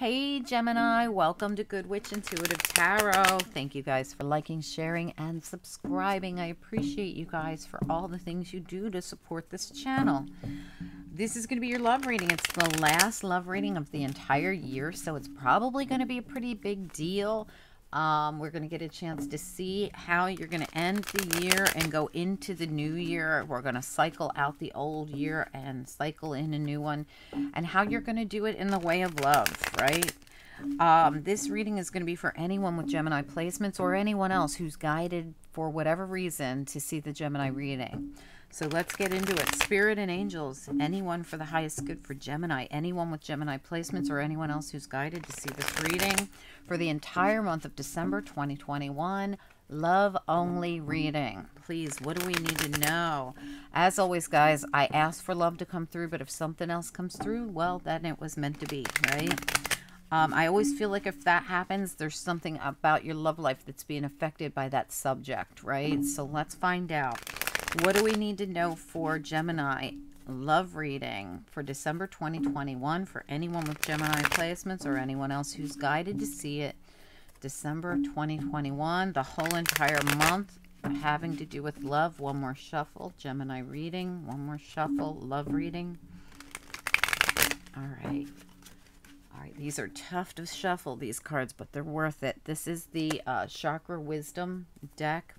Hey Gemini, welcome to Good Witch Intuitive Tarot. Thank you guys for liking, sharing, and subscribing. I appreciate you guys for all the things you do to support this channel. This is going to be your love reading. It's the last love reading of the entire year, so it's probably going to be a pretty big deal. We're going to get a chance to see how you're going to end the year and go into the new year. We're going to cycle out the old year and cycle in a new one, and how you're going to do it in the way of love, right? This reading is going to be for anyone with Gemini placements or anyone else who's guided for whatever reason to see the Gemini reading. So let's get into it. Spirit and angels, anyone for the highest good for Gemini, anyone with Gemini placements or anyone else who's guided to see this reading for the entire month of December 2021, love only reading. Please, what do we need to know? As always, guys, I ask for love to come through, but if something else comes through, well, then it was meant to be, right? I always feel like if that happens, there's something about your love life that's being affected by that subject, right? So let's find out. What do we need to know for Gemini love reading for December 2021 for anyone with Gemini placements or anyone else who's guided to see it? December 2021, the whole entire month having to do with love. One more shuffle, Gemini reading. One more shuffle, love reading. All right. All right, these are tough to shuffle, these cards, but they're worth it. This is the Chakra Wisdom deck.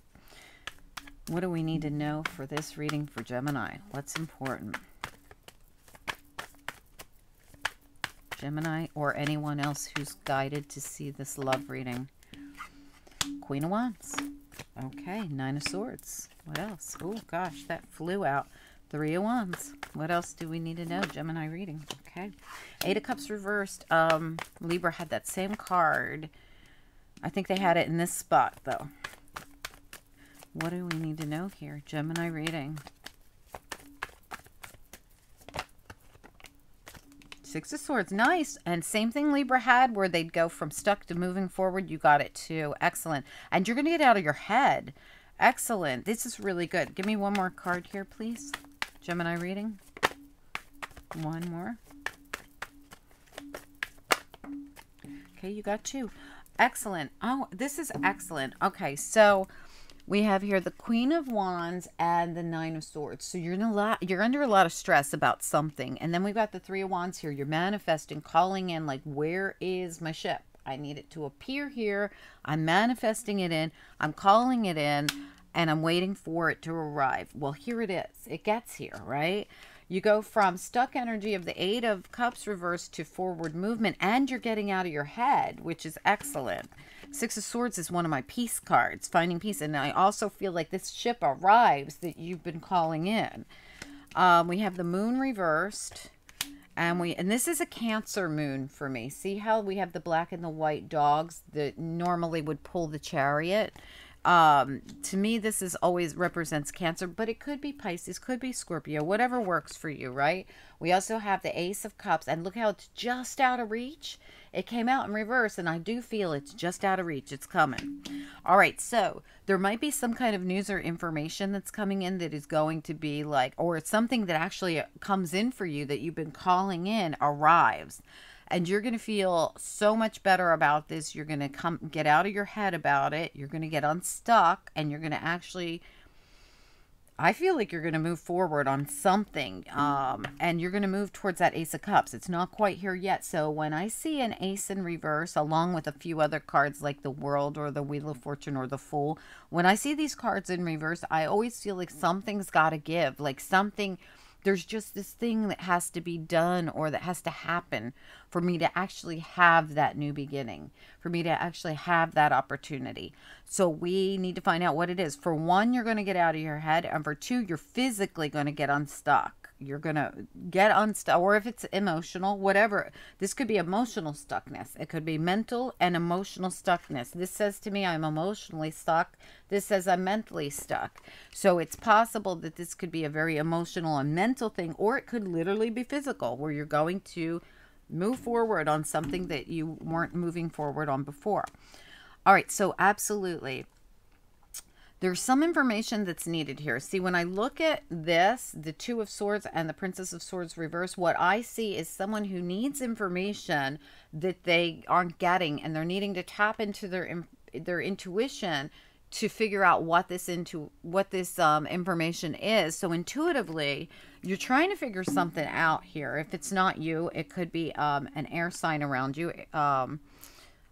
What do we need to know for this reading for Gemini? What's important? Gemini or anyone else who's guided to see this love reading. Queen of Wands. Okay, Nine of Swords. What else? Oh, gosh, that flew out. Three of Wands. What else do we need to know? Gemini reading. Okay. Eight of Cups reversed. Libra had that same card. I think they had it in this spot, though. What do we need to know here? Gemini reading. Six of Swords. Nice. And same thing Libra had where they'd go from stuck to moving forward. You got it too. Excellent. And you're going to get out of your head. Excellent. This is really good. Give me one more card here, please. Gemini reading. One more. Okay, you got two. Excellent. Oh, this is excellent. Okay, so we have here the Queen of Wands and the Nine of Swords. So you're under a lot of stress about something. And then we've got the Three of Wands here. You're manifesting, calling in, like, where is my ship? I need it to appear here. I'm manifesting it in. I'm calling it in. And I'm waiting for it to arrive. Well, here it is. It gets here, right? You go from stuck energy of the Eight of Cups reversed to forward movement. And you're getting out of your head, which is excellent. Six of Swords is one of my peace cards, finding peace. And I also feel like this ship arrives that you've been calling in. We have the Moon reversed. And this is a Cancer moon for me. See how we have the black and the white dogs that normally would pull the Chariot? To me, this is always represents Cancer, but it could be Pisces, could be Scorpio, whatever works for you, right? We also have the Ace of Cups, and look how it's just out of reach. It came out in reverse, and I do feel it's just out of reach. It's coming. All right, so there might be some kind of news or information that's coming in that is going to be like, or it's something that actually comes in for you that you've been calling in arrives. And you're going to feel so much better about this. You're going to get out of your head about it. You're going to get unstuck. And you're going to actually, I feel like you're going to move forward on something. And you're going to move towards that Ace of Cups. It's not quite here yet. So when I see an ace in reverse, along with a few other cards like the World or the Wheel of Fortune or the Fool, when I see these cards in reverse, I always feel like something's got to give. Like something... There's just this thing that has to be done or that has to happen for me to actually have that new beginning, for me to actually have that opportunity. So we need to find out what it is. For one, you're going to get out of your head. And for two, you're physically going to get unstuck. You're going to get unstuck, or if it's emotional, whatever. This could be emotional stuckness. It could be mental and emotional stuckness. This says to me, I'm emotionally stuck. This says I'm mentally stuck. So it's possible that this could be a very emotional and mental thing, or it could literally be physical, where you're going to move forward on something that you weren't moving forward on before. All right, so absolutely. There's some information that's needed here. See, when I look at this, the Two of Swords and the Princess of Swords reverse, what I see is someone who needs information that they aren't getting, and they're needing to tap into their intuition to figure out what this information is. So intuitively, you're trying to figure something out here. If it's not you, it could be an air sign around you.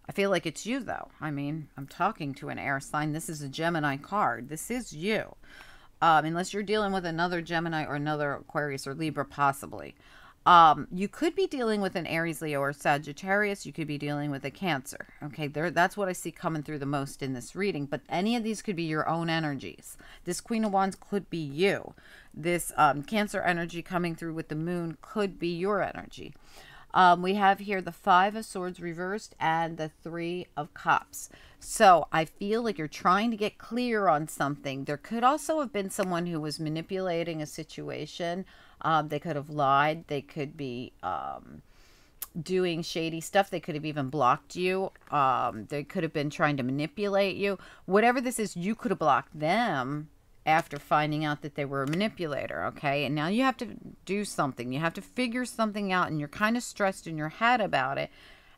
I feel like it's you, though. I mean, I'm talking to an air sign. This is a Gemini card. This is you. Unless you're dealing with another Gemini or another Aquarius or Libra, possibly. You could be dealing with an Aries, Leo, or Sagittarius. You could be dealing with a Cancer. Okay, that's what I see coming through the most in this reading. But any of these could be your own energies. This Queen of Wands could be you. This Cancer energy coming through with the Moon could be your energy. We have here the Five of Swords reversed and the Three of Cups. So I feel like you're trying to get clear on something. There could also have been someone who was manipulating a situation. They could have lied. They could be doing shady stuff. They could have even blocked you. They could have been trying to manipulate you. Whatever this is, you could have blocked them after finding out that they were a manipulator, okay? And now you have to do something. You have to figure something out, and you're kind of stressed in your head about it.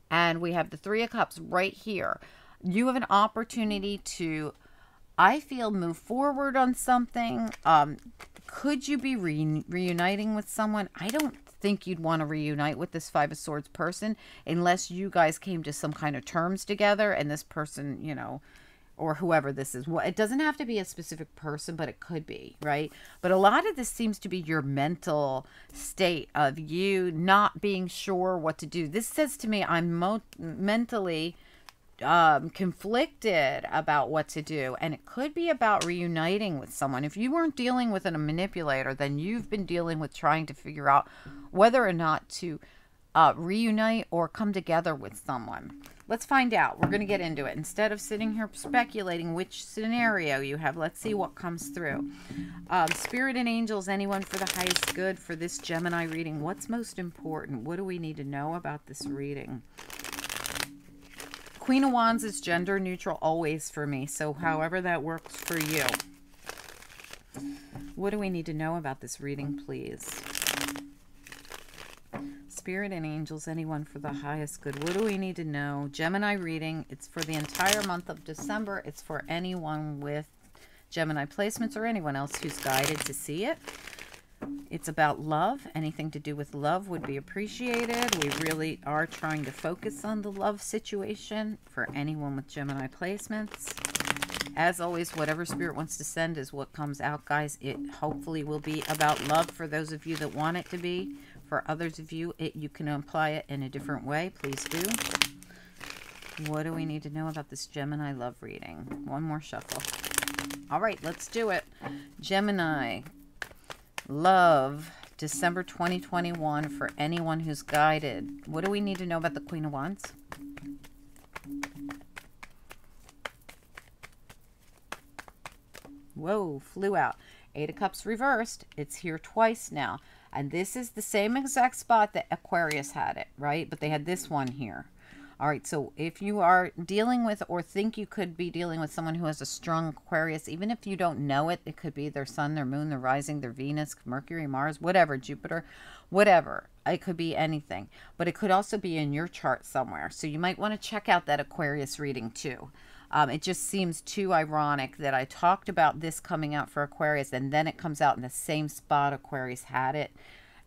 And we have the Three of Cups right here. You have an opportunity to, I feel, move forward on something. Could you be reuniting with someone? I don't think you'd want to reunite with this Five of Swords person unless you guys came to some kind of terms together, and this person, you know, or whoever this is. Well, it doesn't have to be a specific person, but it could be, right? But a lot of this seems to be your mental state of you not being sure what to do. This says to me, I'm mentally conflicted about what to do, and it could be about reuniting with someone. If you weren't dealing with a manipulator, then you've been dealing with trying to figure out whether or not to reunite or come together with someone. Let's find out. We're going to get into it. Instead of sitting here speculating which scenario you have, let's see what comes through. Spirit and angels, anyone for the highest good for this Gemini reading. What's most important? What do we need to know about this reading? Queen of Wands is gender neutral always for me, so however that works for you. What do we need to know about this reading, please? Spirit and angels, anyone for the highest good. What do we need to know? Gemini reading. It's for the entire month of December. It's for anyone with Gemini placements or anyone else who's guided to see it. It's about love. Anything to do with love would be appreciated. We really are trying to focus on the love situation for anyone with Gemini placements. As always, whatever Spirit wants to send is what comes out, guys. It hopefully will be about love for those of you that want it to be. For others of you, you can apply it in a different way. Please do. What do we need to know about this Gemini love reading? One more shuffle. All right, let's do it. Gemini love, December 2021 for anyone who's guided. What do we need to know about the Queen of Wands? Whoa, flew out. Eight of Cups reversed. It's here twice now. And this is the same exact spot that Aquarius had it, right? But they had this one here. All right, so if you are dealing with or think you could be dealing with someone who has a strong Aquarius, even if you don't know it, it could be their sun, their moon, their rising, their Venus, Mercury, Mars, whatever, Jupiter, whatever. It could be anything. But it could also be in your chart somewhere. So you might want to check out that Aquarius reading too. It just seems too ironic that I talked about this coming out for Aquarius and then it comes out in the same spot Aquarius had it.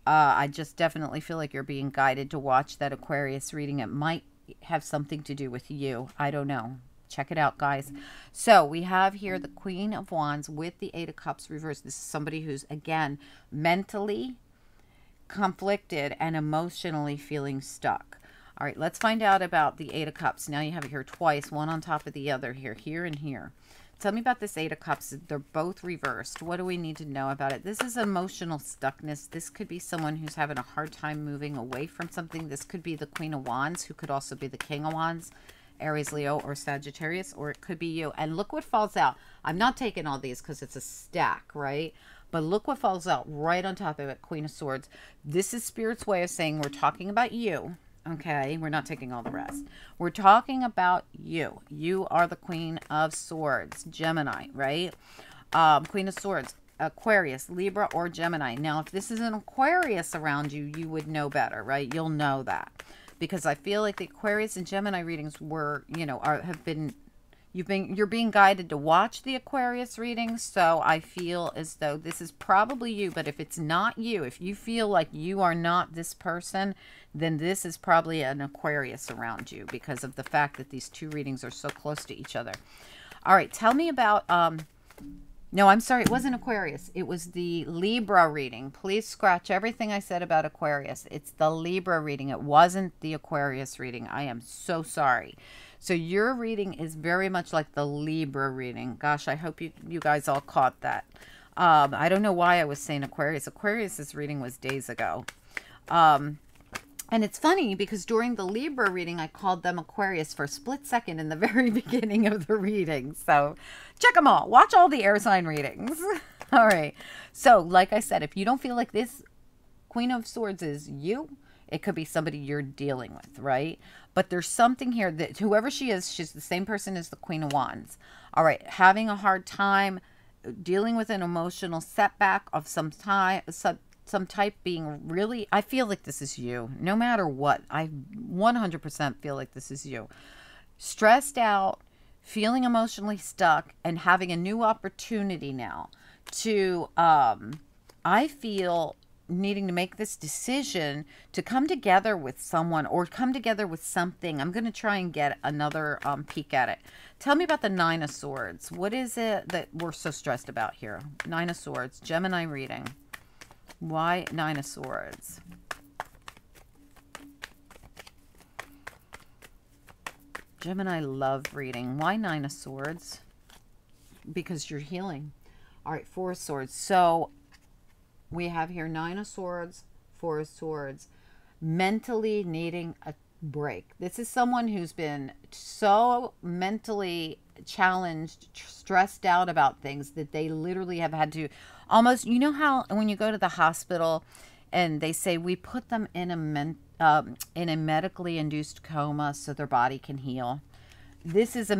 I just definitely feel like you're being guided to watch that Aquarius reading. It might have something to do with you. I don't know. Check it out, guys. So we have here the Queen of Wands with the Eight of Cups reversed. This is somebody who's, again, mentally conflicted and emotionally feeling stuck. All right, let's find out about the Eight of Cups. Now you have it here twice, one on top of the other here and here. Tell me about this Eight of Cups. They're both reversed. What do we need to know about it? This is emotional stuckness. This could be someone who's having a hard time moving away from something. This could be the Queen of Wands, who could also be the King of Wands, Aries, Leo, or Sagittarius, or it could be you. And look what falls out. I'm not taking all these because it's a stack, right? But look what falls out right on top of it, Queen of Swords. This is Spirit's way of saying we're talking about you. Okay, we're not taking all the rest. We're talking about you. You are the Queen of Swords, Gemini, right? Queen of Swords, Aquarius, Libra, or Gemini. Now, if this is an Aquarius around you, you would know better, right? You'll know that. Because I feel like the Aquarius and Gemini readings were, you know, you're being guided to watch the Aquarius readings. So I feel as though this is probably you, but if it's not you, if you feel like you are not this person, then this is probably an Aquarius around you because of the fact that these two readings are so close to each other. All right, tell me about, no, I'm sorry, it wasn't Aquarius. It was the Libra reading. Please scratch everything I said about Aquarius. It's the Libra reading. It wasn't the Aquarius reading. I am so sorry. So your reading is very much like the Libra reading. Gosh, I hope you guys all caught that. I don't know why I was saying Aquarius. Aquarius's reading was days ago. And it's funny because during the Libra reading, I called them Aquarius for a split second in the very beginning of the reading. So check them all. Watch all the air sign readings. All right. So like I said, if you don't feel like this Queen of Swords is you, it could be somebody you're dealing with, right? But there's something here that whoever she is, she's the same person as the Queen of Wands. All right. Having a hard time dealing with an emotional setback of some type, being really, I feel like this is you. No matter what, I 100% feel like this is you. Stressed out, feeling emotionally stuck, and having a new opportunity now to, I feel needing to make this decision to come together with someone or come together with something. I'm going to try and get another peek at it. Tell me about the Nine of Swords. What is it that we're so stressed about here? Nine of Swords, Gemini reading. Why Nine of Swords? Gemini love reading. Why Nine of Swords? Because you're healing. All right, Four of Swords. So we have here Nine of Swords, Four of Swords. Mentally needing a break. This is someone who's been so mentally challenged, stressed out about things that they literally have had to almost, you know how when you go to the hospital and they say we put them in a medically induced coma so their body can heal. This is a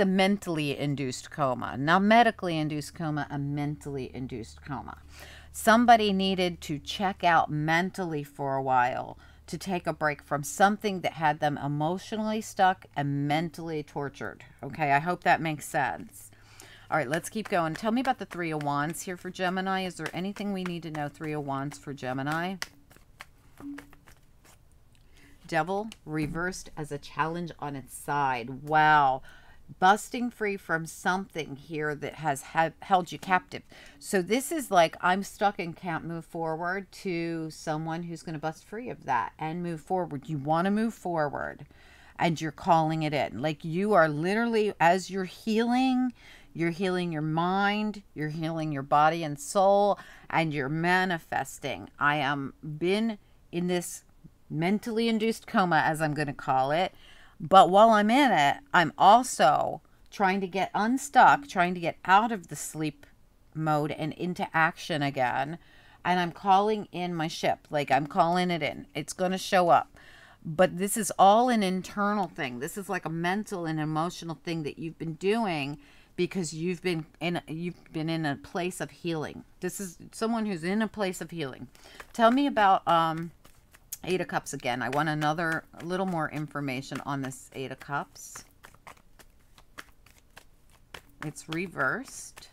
mentally induced coma, not medically induced coma, a mentally induced coma. Somebody needed to check out mentally for a while, to take a break from something that had them emotionally stuck and mentally tortured. Okay, I hope that makes sense. All right, let's keep going. Tell me about the Three of Wands here for Gemini. Is there anything we need to know? Three of Wands for Gemini. Devil reversed as a challenge on its side. Wow. Busting free from something here that has held you captive. So this is like, I'm stuck and can't move forward, to someone who's going to bust free of that and move forward. You want to move forward and you're calling it in. Like you are literally, as you're healing your mind, you're healing your body and soul, and you're manifesting. I am been in this mentally induced coma, as I'm going to call it. But while I'm in it, I'm also trying to get unstuck, trying to get out of the sleep mode and into action again. And I'm calling in my ship. Like I'm calling it in. It's going to show up. But this is all an internal thing. This is like a mental and emotional thing that you've been doing because you've been in a place of healing. This is someone who's in a place of healing. Tell me about Eight of Cups again. I want a little more information on this Eight of Cups. It's reversed.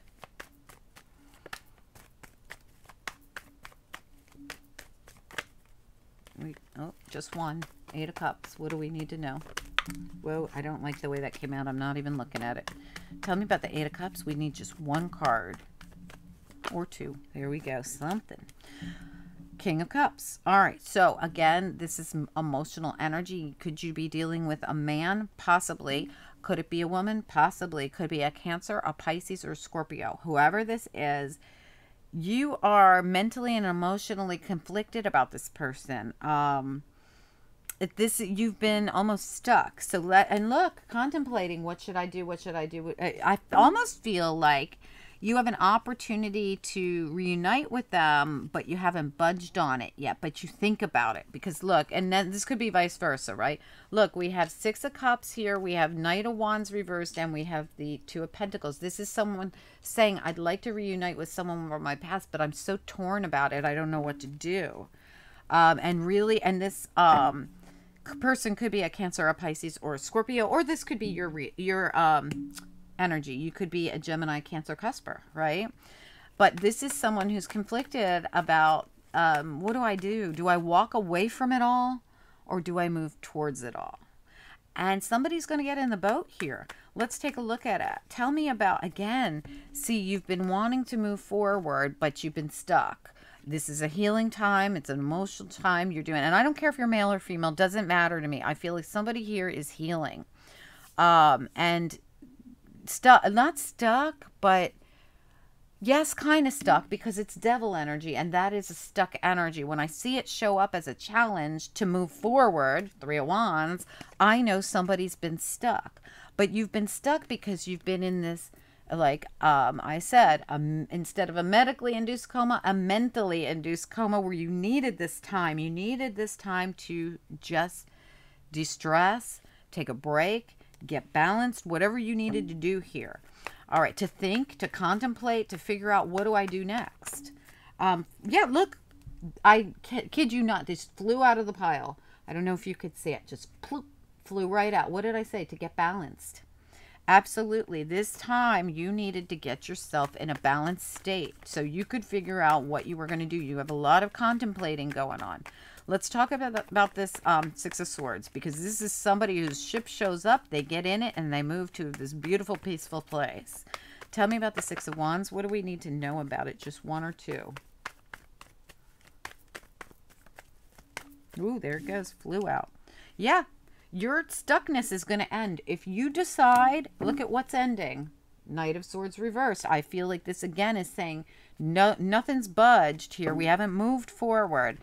Oh, just one. Eight of Cups. What do we need to know? Whoa, I don't like the way that came out. I'm not even looking at it. Tell me about the Eight of Cups. We need just one card. Or two. There we go. Something. King of Cups. All right. So again, this is emotional energy. Could you be dealing with a man? Possibly. Could it be a woman? Possibly. Could be a Cancer, a Pisces, or a Scorpio. Whoever this is, you are mentally and emotionally conflicted about this person. You've been almost stuck. So look, contemplating what should I do? What should I do? I almost feel like you have an opportunity to reunite with them, but you haven't budged on it yet, but you think about it. Because look, and then this could be vice versa, right? Look, we have Six of Cups here, we have Knight of Wands reversed, and we have the Two of Pentacles. This is someone saying, I'd like to reunite with someone from my past, but I'm so torn about it, I don't know what to do. And this person could be a Cancer, a Pisces, or a Scorpio, or this could be your energy. You could be a Gemini, Cancer, cusper, right? But this is someone who's conflicted about, what do I do? Do I walk away from it all, or do I move towards it all? And somebody's going to get in the boat here. Let's take a look at it. Tell me about, again, see, you've been wanting to move forward, but you've been stuck. This is a healing time. It's an emotional time you're doing. And I don't care if you're male or female. Doesn't matter to me. I feel like somebody here is healing. And not stuck, but yes, kind of stuck, because it's devil energy, and that is a stuck energy. When I see it show up as a challenge to move forward, Three of Wands, I know somebody's been stuck. But you've been stuck because you've been in this, like I said, instead of a medically induced coma, a mentally induced coma, where you needed this time. You needed this time to just de-stress, take a break, get balanced, whatever you needed to do here. All right, to think, to contemplate, to figure out, what do I do next? Yeah, look, I kid you not, this flew out of the pile. I don't know if you could see it, just flew right out. What did I say? To get balanced. Absolutely. This time you needed to get yourself in a balanced state so you could figure out what you were going to do. You have a lot of contemplating going on. Let's talk about this Six of Swords, because this is somebody whose ship shows up, they get in it, and they move to this beautiful, peaceful place. Tell me about the Six of Wands. What do we need to know about it? Just one or two. Ooh, there it goes. Flew out. Yeah. Your stuckness is going to end. If you decide, look at what's ending. Knight of Swords reversed. I feel like this again is saying no, nothing's budged here. We haven't moved forward.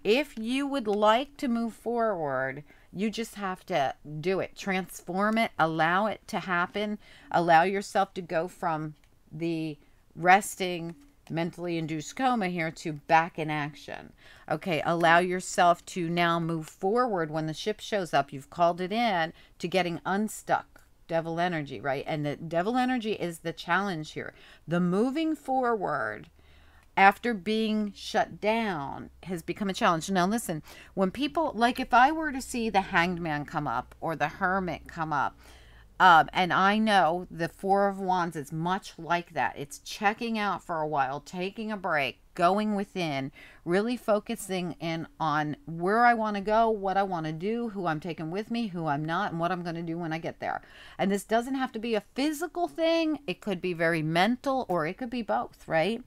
If you would like to move forward, you just have to do it. Transform it. Allow it to happen. Allow yourself to go from the resting, mentally induced coma here to back in action. Okay, allow yourself to now move forward when the ship shows up. You've called it in, to getting unstuck. Devil energy, right? And the devil energy is the challenge here. The moving forward after being shut down has become a challenge. Now listen, when people, like if I were to see the Hanged Man come up or the Hermit come up, and I know the Four of Wands is much like that. It's checking out for a while, taking a break, going within, really focusing in on where I want to go, what I want to do, who I'm taking with me, who I'm not, and what I'm going to do when I get there. And this doesn't have to be a physical thing. It could be very mental, or it could be both, right?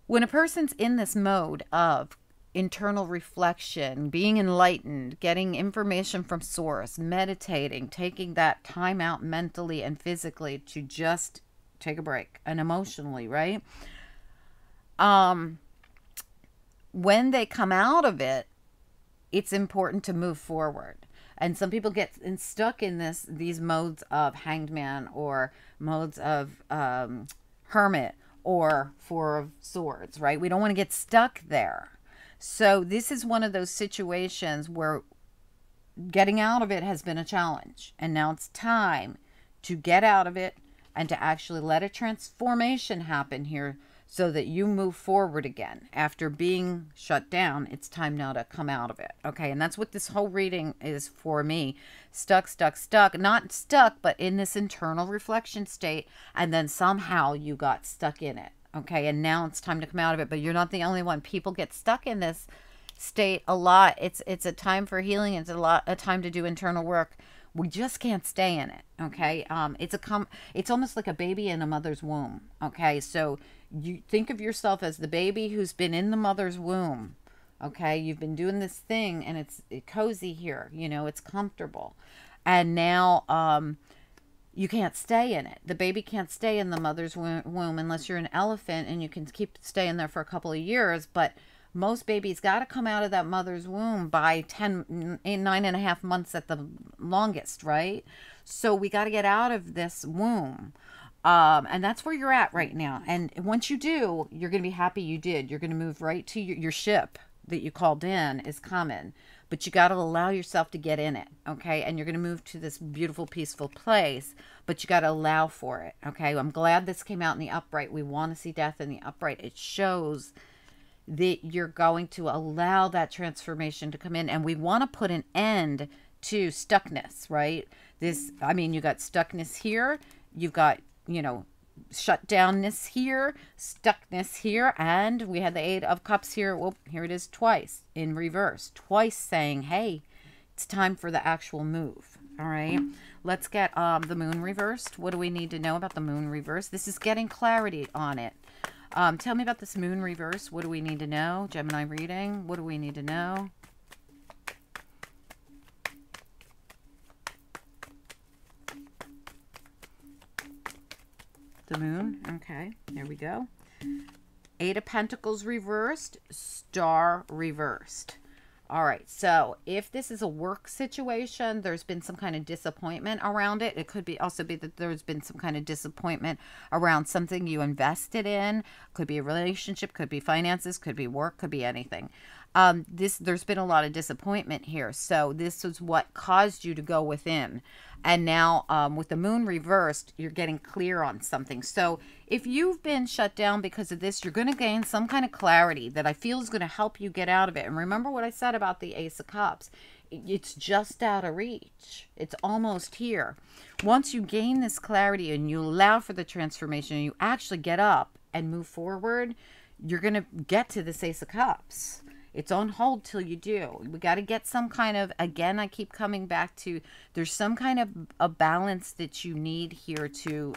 When a person's in this mode of internal reflection, being enlightened, getting information from source, meditating, taking that time out mentally and physically to just take a break, and emotionally, right? When they come out of it, it's important to move forward. And some people get stuck in these modes of Hanged Man, or modes of Hermit, or Four of Swords, right? We don't want to get stuck there. So this is one of those situations where getting out of it has been a challenge. And now it's time to get out of it and to actually let a transformation happen here, so that you move forward again. After being shut down, it's time now to come out of it. Okay, and that's what this whole reading is for me. Stuck, stuck, stuck. Not stuck, but in this internal reflection state, and then somehow you got stuck in it. Okay, and now it's time to come out of it, but you're not the only one. People get stuck in this state a lot. It's a time for healing. It's a time to do internal work. We just can't stay in it. Okay, it's almost like a baby in a mother's womb. Okay, so you think of yourself as the baby who's been in the mother's womb. Okay, you've been doing this thing, and it's cozy here. You know, it's comfortable, and now you can't stay in it. The baby can't stay in the mother's womb unless you're an elephant, and you can keep staying there for a couple of years. But most babies got to come out of that mother's womb by 9.5 months at the longest, right? So we got to get out of this womb. And that's where you're at right now. And once you do, you're going to be happy you did. You're going to move right to your ship that you called in is coming. But you got to allow yourself to get in it, okay? And you're going to move to this beautiful, peaceful place, but you got to allow for it, okay? I'm glad this came out in the upright. We want to see death in the upright. It shows that you're going to allow that transformation to come in. And we want to put an end to stuckness, right? This, I mean, you got stuckness here. You've got, you know, shut downness here, stuckness here, and we had the Eight of Cups here. Well, here it is twice in reverse, twice saying, hey, it's time for the actual move. All right, let's get the moon reversed. What do we need to know about the moon reverse? This is getting clarity on it. Tell me about this moon reverse. What do we need to know? Gemini reading, what do we need to know? The moon. Okay, there we go. Eight of Pentacles reversed, Star reversed. All right, so if this is a work situation, there's been some kind of disappointment around it. It could be also be that there's been some kind of disappointment around something you invested in. Could be a relationship, could be finances, could be work, could be anything. There's been a lot of disappointment here. So this is what caused you to go within. And now with the moon reversed, you're getting clear on something. So if you've been shut down because of this, you're going to gain some kind of clarity that I feel is going to help you get out of it. And remember what I said about the Ace of Cups. It's just out of reach. It's almost here. Once you gain this clarity and you allow for the transformation and you actually get up and move forward, you're going to get to this Ace of Cups. It's on hold till you do. We got to get some kind of, again, I keep coming back to, there's some kind of a balance that you need here to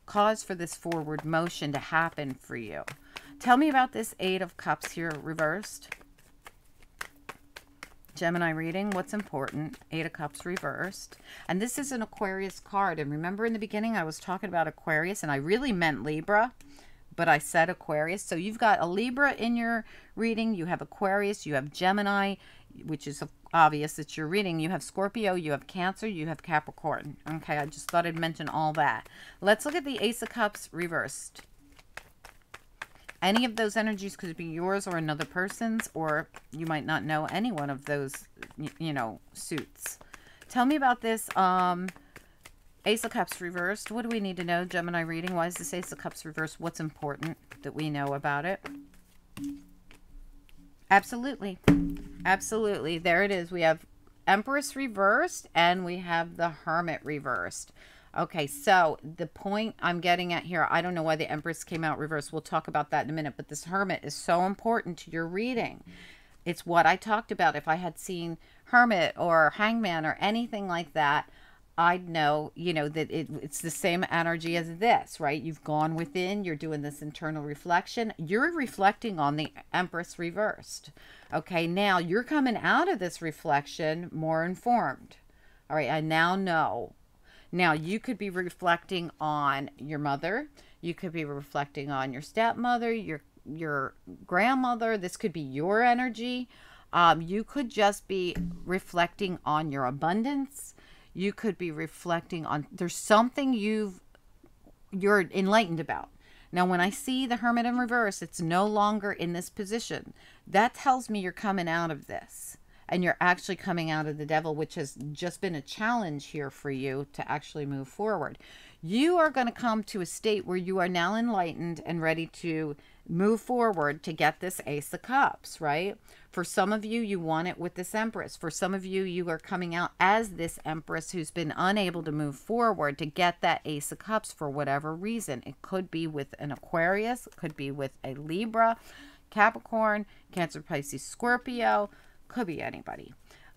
cause for this forward motion to happen for you. Tell me about this Eight of Cups here reversed. Gemini reading, what's important? Eight of Cups reversed. And this is an Aquarius card. And remember in the beginning I was talking about Aquarius and I really meant Libra, but I said Aquarius. So you've got a Libra in your reading. You have Aquarius. You have Gemini, which is obvious that you're reading. You have Scorpio. You have Cancer. You have Capricorn. Okay, I just thought I'd mention all that. Let's look at the Ace of Cups reversed. Any of those energies could be yours or another person's, or you might not know any one of those, you know, suits. Tell me about this Ace of Cups reversed. What do we need to know? Gemini reading. Why is this Ace of Cups reversed? What's important that we know about it? Absolutely. Absolutely. There it is. We have Empress reversed and we have the Hermit reversed. Okay, so the point I'm getting at here, I don't know why the Empress came out reversed. We'll talk about that in a minute, but this Hermit is so important to your reading. It's what I talked about. If I had seen Hermit or Hangman or anything like that, I'd know, you know, that it's the same energy as this, right? You've gone within, you're doing this internal reflection. You're reflecting on the Empress reversed. Okay, now you're coming out of this reflection more informed. All right, I now know. Now, you could be reflecting on your mother. You could be reflecting on your stepmother, your grandmother. This could be your energy. You could just be reflecting on your abundance. You could be reflecting on, there's something you're enlightened about. Now, when I see the Hermit in reverse, it's no longer in this position. That tells me you're coming out of this. And you're actually coming out of the Devil, which has just been a challenge here for you to actually move forward. You are going to come to a state where you are now enlightened and ready to move forward to get this Ace of Cups, right? For some of you, you want it with this Empress. For some of you, you are coming out as this Empress who's been unable to move forward to get that Ace of Cups for whatever reason. It could be with an Aquarius, it could be with a Libra, Capricorn, Cancer, Pisces, Scorpio. Could be anybody.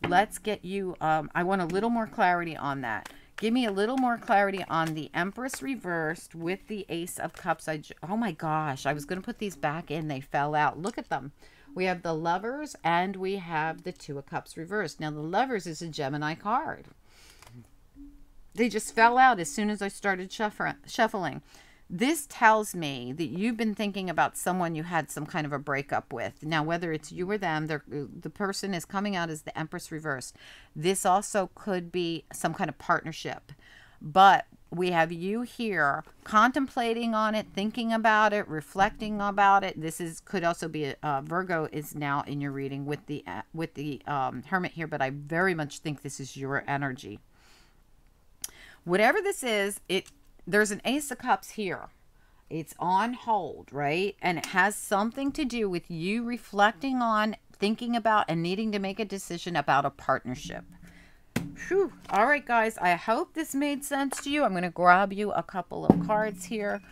Let's get you, I want a little more clarity on that. Give me a little more clarity on the Empress reversed with the Ace of Cups. Oh my gosh, I was going to put these back in. They fell out. Look at them. We have the Lovers and we have the Two of Cups reversed. Now the Lovers is a Gemini card. They just fell out as soon as I started shuffling. This tells me that you've been thinking about someone you had some kind of a breakup with. Now, whether it's you or them, the person is coming out as the Empress reversed. This also could be some kind of partnership. But we have you here contemplating on it, thinking about it, reflecting about it. This is could also be Virgo is now in your reading with the Hermit here, but I very much think this is your energy. Whatever this is, there's an Ace of Cups here. It's on hold, right? And it has something to do with you reflecting on, thinking about, and needing to make a decision about a partnership. Whew. All right, guys, I hope this made sense to you. I'm going to grab you a couple of cards here.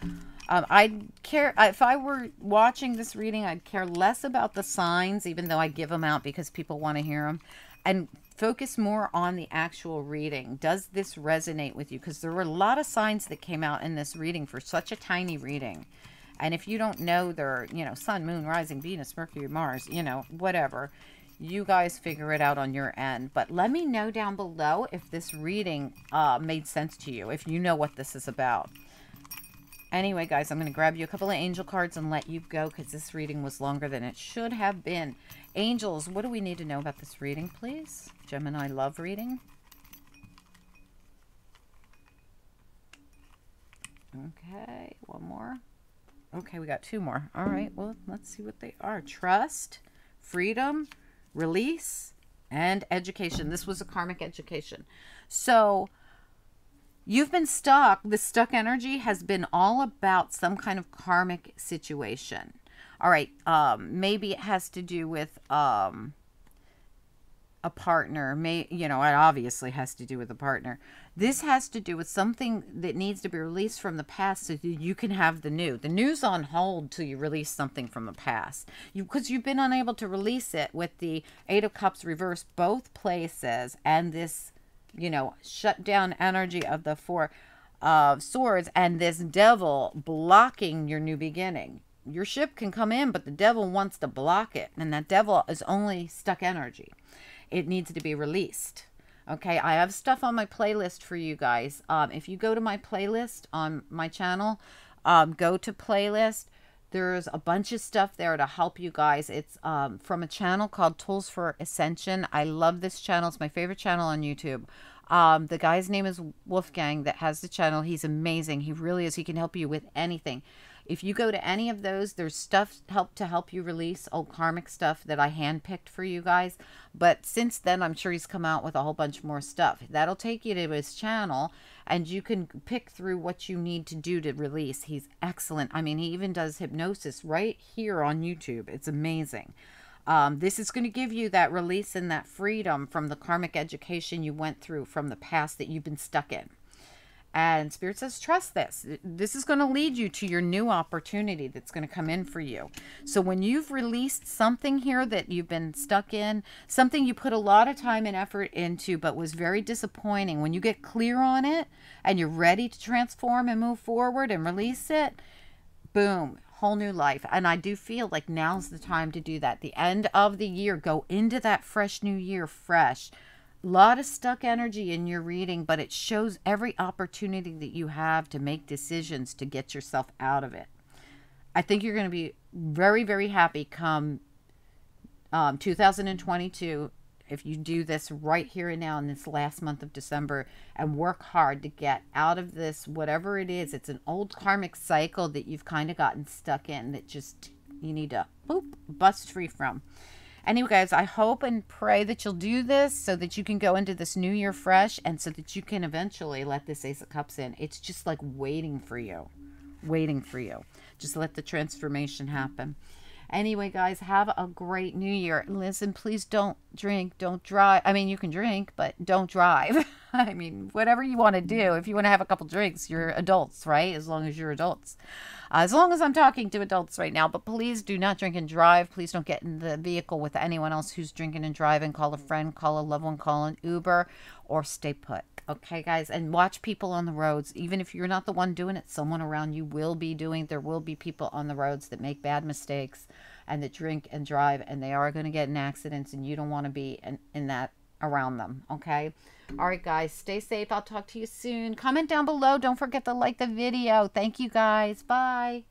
If I were watching this reading, I'd care less about the signs, even though I give them out because people want to hear them, and focus more on the actual reading. Does this resonate with you? Because there were a lot of signs that came out in this reading for such a tiny reading. And if you don't know their, sun, moon, rising, Venus, Mercury, Mars, whatever, you guys figure it out on your end. But let me know down below if this reading made sense to you, if you know what this is about. Anyway, guys, I'm going to grab you a couple of angel cards and let you go because this reading was longer than it should have been. Angels, what do we need to know about this reading, please? Gemini love reading. Okay, one more. Okay, we got two more. All right, well, let's see what they are. Trust, freedom, release, and education. This was a karmic education. So you've been stuck. The stuck energy has been all about some kind of karmic situation. All right, maybe it has to do with a partner. It obviously has to do with a partner. This has to do with something that needs to be released from the past so that you can have the new. The new's on hold till you release something from the past. Because you've been unable to release it with the Eight of Cups reversed both places and this, shut down energy of the Four of Swords and this devil blocking your new beginning. Your ship can come in, but the devil wants to block it. And that devil is only stuck energy. It needs to be released. Okay, I have stuff on my playlist for you guys. If you go to my playlist on my channel, go to playlist. There's a bunch of stuff there to help you guys. It's from a channel called Tools for Ascension. I love this channel. It's my favorite channel on YouTube. The guy's name is Wolfgang that has the channel. He's amazing. He really is. He can help you with anything. If you go to any of those, there's stuff to help you release old karmic stuff that I handpicked for you guys. But since then, I'm sure he's come out with a whole bunch more stuff. That'll take you to his channel, and you can pick through what you need to do to release. He's excellent. I mean, he even does hypnosis right here on YouTube. It's amazing. This is going to give you that release and that freedom from the karmic education you went through from the past that you've been stuck in. And Spirit says, trust this. This is going to lead you to your new opportunity that's going to come in for you. So when you've released something here that you've been stuck in, something you put a lot of time and effort into but was very disappointing, when you get clear on it and you're ready to transform and move forward and release it, boom, whole new life. And I do feel like now's the time to do that. The end of the year, go into that fresh new year fresh. A lot of stuck energy in your reading, but it shows every opportunity that you have to make decisions to get yourself out of it. I think you're going to be very, very happy come 2022 if you do this right here and now in this last month of December and work hard to get out of this, whatever it is. It's an old karmic cycle that you've kind of gotten stuck in that just you need to bust free from. Anyway, guys, I hope and pray that you'll do this so that you can go into this new year fresh and so that you can eventually let this Ace of Cups in. It's just like waiting for you. Waiting for you. Just let the transformation happen. Anyway, guys, have a great new year. Listen, please don't drink, don't drive. I mean, you can drink, but don't drive. I mean, whatever you want to do. If you want to have a couple drinks, you're adults, right? As long as you're adults. As long as I'm talking to adults right now. But please do not drink and drive. Please don't get in the vehicle with anyone else who's drinking and driving. Call a friend, call a loved one, call an Uber, or stay put. Okay, guys? And watch people on the roads. Even if you're not the one doing it, someone around you will be doing it. There will be people on the roads that make bad mistakes and that drink and drive, and they are going to get in accidents, and you don't want to be in that around them. Okay? All right, guys, stay safe. I'll talk to you soon. Comment down below. Don't forget to like the video. Thank you, guys. Bye.